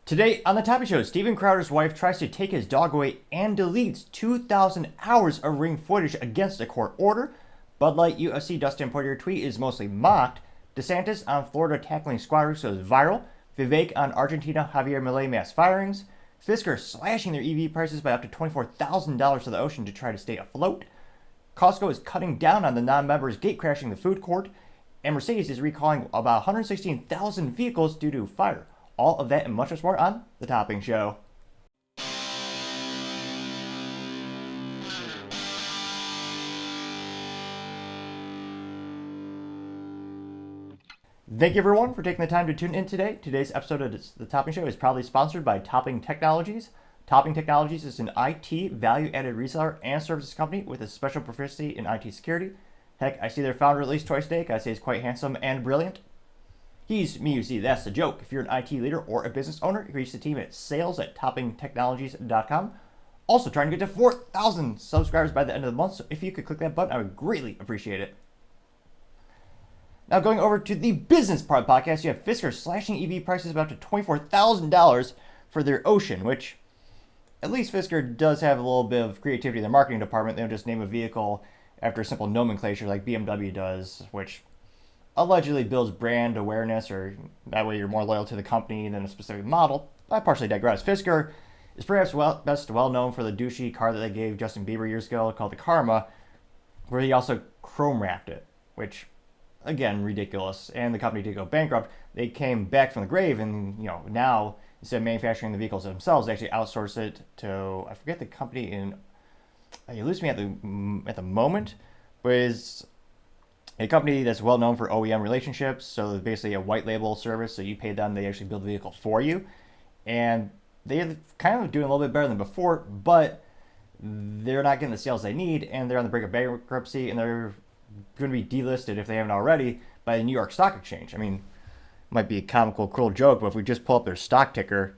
Today on the Topping Show, Steven Crowder's wife tries to take his dog away and deletes 2,000 hours of ring footage against a court order. Bud Light UFC Dustin Poirier tweet is mostly mocked. DeSantis on Florida tackling squatters goes viral. Vivek on Argentina Javier Milei mass firings. Fisker slashing their EV prices by up to $24,000 to the ocean to try to stay afloat. Costco is cutting down on the non-members gate crashing the food court. And Mercedes is recalling about 116,000 vehicles due to fire. All of that and much more on The Topping Show. Thank you everyone for taking the time to tune in today. Today's episode of The Topping Show is proudly sponsored by Topping Technologies. Topping Technologies is an IT value-added reseller and services company with a special proficiency in IT security. Heck, I see their founder at least twice a day. I say he's quite handsome and brilliant. He's me, you see, that's the joke. If you're an IT leader or a business owner, reach the team at sales@toppingtechnologies.com. Also trying to get to 4,000 subscribers by the end of the month, so if you could click that button, I would greatly appreciate it. Now going over to the business part of the podcast, you have Fisker slashing EV prices by up to $24,000 for their Ocean, which at least Fisker does have a little bit of creativity in their marketing department. They don't just name a vehicle after a simple nomenclature like BMW does, which allegedly builds brand awareness, or that way you're more loyal to the company than a specific model. I partially digress. Fisker is perhaps best well known for the douchey car that they gave Justin Bieber years ago called the Karma, where he also chrome wrapped it, which, again, ridiculous. And the company did go bankrupt. They came back from the grave, and now instead of manufacturing the vehicles themselves, they actually outsource it to, I forget the company in. You lose me at the moment, but is a company that's well known for OEM relationships. So basically a white label service. So you pay them, they actually build the vehicle for you. And they're kind of doing a little bit better than before, but they're not getting the sales they need, and they're on the brink of bankruptcy, and they're going to be delisted, if they haven't already, by the New York Stock Exchange. I mean, it might be a comical, cruel joke, but if we just pull up their stock ticker,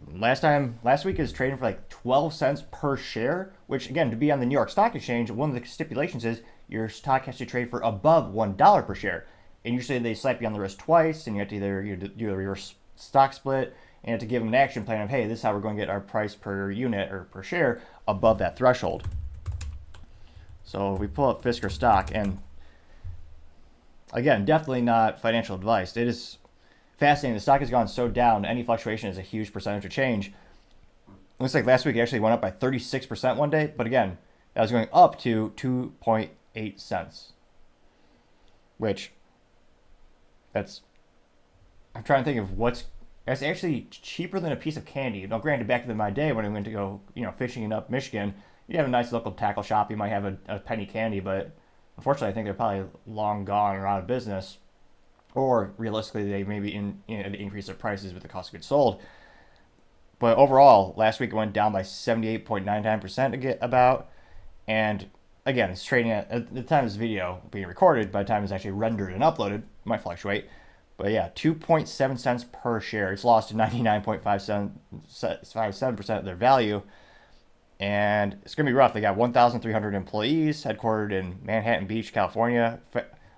last week is trading for like 12 cents per share, which again, to be on the New York Stock Exchange, one of the stipulations is your stock has to trade for above $1 per share. And usually they slap you on the wrist twice, and you have to either do a reverse stock split, and you have to give them an action plan of, hey, this is how we're going to get our price per unit or per share above that threshold. So we pull up Fisker stock, and again, definitely not financial advice. It is fascinating. The stock has gone so down. Any fluctuation is a huge percentage of change. Looks like last week it actually went up by 36% one day, but again, that was going up to 2.8 cents, which I'm trying to think of that's actually cheaper than a piece of candy. Now, granted, back in my day when I went to go, fishing in up Michigan, you have a nice local tackle shop, you might have a penny candy, but unfortunately, I think they're probably long gone or out of business. Or realistically, they maybe increase their prices with the cost of goods sold. But overall, last week it went down by 78.99% about. And again, it's trading at the time of this video being recorded, by the time it's actually rendered and uploaded, it might fluctuate. But yeah, 2.7 cents per share. It's lost to 99.57% of their value. And it's going to be rough. They got 1,300 employees, headquartered in Manhattan Beach, California.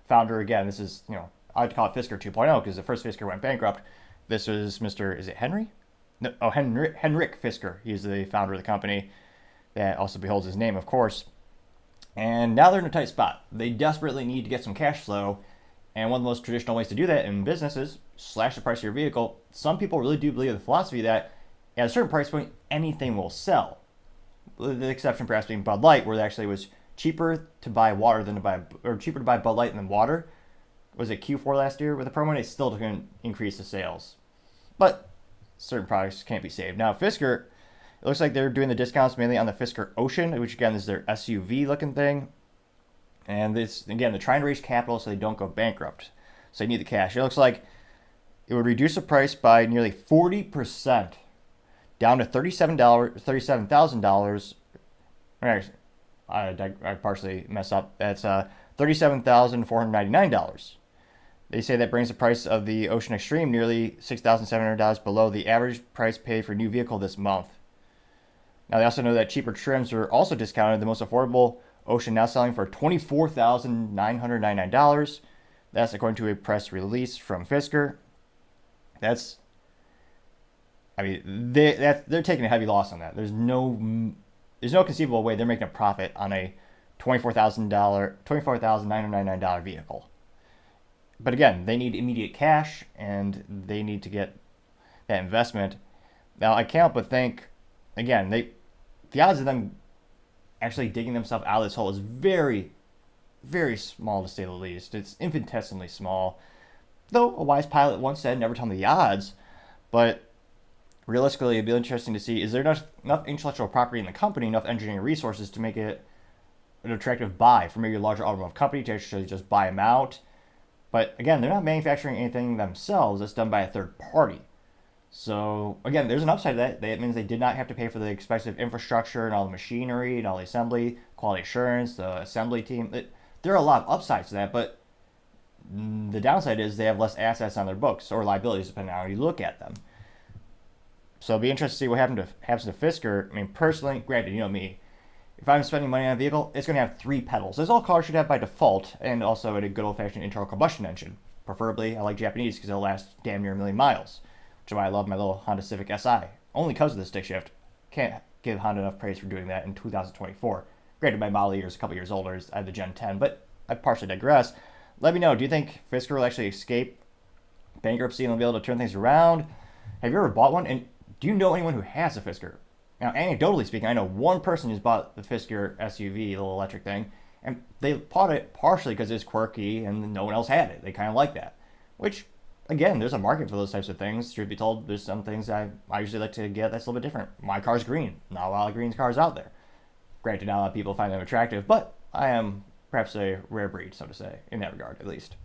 Founder, again, this is, I like to call it Fisker 2.0 because the first Fisker went bankrupt. This was is it Henry? No, Henrik Fisker. He's the founder of the company. That also beholds his name, of course. And now they're in a tight spot. They desperately need to get some cash flow. And one of the most traditional ways to do that in business is slash the price of your vehicle. Some people really do believe the philosophy that at a certain price point, anything will sell. The exception perhaps being Bud Light, where it actually was cheaper to buy water cheaper to buy Bud Light than water. Was it Q4 last year with the promo? It still didn't increase the sales. But certain products can't be saved. Now, Fisker, it looks like they're doing the discounts mainly on the Fisker Ocean, which again is their SUV looking thing. And this, again, they're trying to raise capital so they don't go bankrupt. So they need the cash. It looks like it would reduce the price by nearly 40%, down to $37,000. I partially messed up. That's $37,499. They say that brings the price of the Ocean Extreme nearly $6,700 below the average price paid for a new vehicle this month. Now, they also know that cheaper trims are also discounted. The most affordable Ocean now selling for $24,999. That's according to a press release from Fisker. That's I mean, they're taking a heavy loss on that. There's no conceivable way they're making a profit on a $24,999 vehicle. But again, they need immediate cash and they need to get that investment. Now, I can't help but think, again, the odds of them actually digging themselves out of this hole is very, very small to say the least. It's infinitesimally small. Though a wise pilot once said, never tell me the odds. But realistically, it'd be interesting to see, is there enough intellectual property in the company, enough engineering resources to make it an attractive buy for maybe a larger automotive company to actually just buy them out. But again, they're not manufacturing anything themselves. It's done by a third party. So again, there's an upside to that. That means they did not have to pay for the expensive infrastructure and all the machinery and all the assembly, quality assurance, the assembly team. There are a lot of upsides to that, but the downside is they have less assets on their books or liabilities depending on how you look at them. So it'll be interesting to see what happens to Fisker. I mean, personally, granted, you know me, if I'm spending money on a vehicle, it's going to have 3 pedals, as all cars should have by default, and also a good old-fashioned internal combustion engine. Preferably, I like Japanese because they'll last damn near 1,000,000 miles, which is why I love my little Honda Civic Si. Only because of the stick shift. Can't give Honda enough praise for doing that in 2024. Granted, my model year is a couple years older. I have the Gen 10, but I partially digress. Let me know, do you think Fisker will actually escape bankruptcy and they'll be able to turn things around? Have you ever bought one? And do you know anyone who has a Fisker? Now, anecdotally speaking, I know one person who's bought the Fisker SUV, the little electric thing, and they bought it partially because it's quirky and no one else had it. They kind of like that. Which, again, there's a market for those types of things. Truth be told, there's some things I usually like to get that's a little bit different. My car's green. Not a lot of green cars out there. Granted, not a lot of people find them attractive, but I am perhaps a rare breed, so to say, in that regard, at least.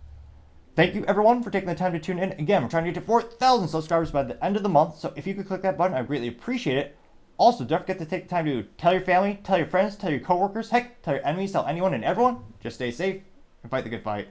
Thank you, everyone, for taking the time to tune in. Again, we're trying to get to 4,000 subscribers by the end of the month, so if you could click that button, I'd greatly appreciate it. Also, don't forget to take the time to tell your family, tell your friends, tell your coworkers, heck, tell your enemies, tell anyone and everyone. Just stay safe and fight the good fight.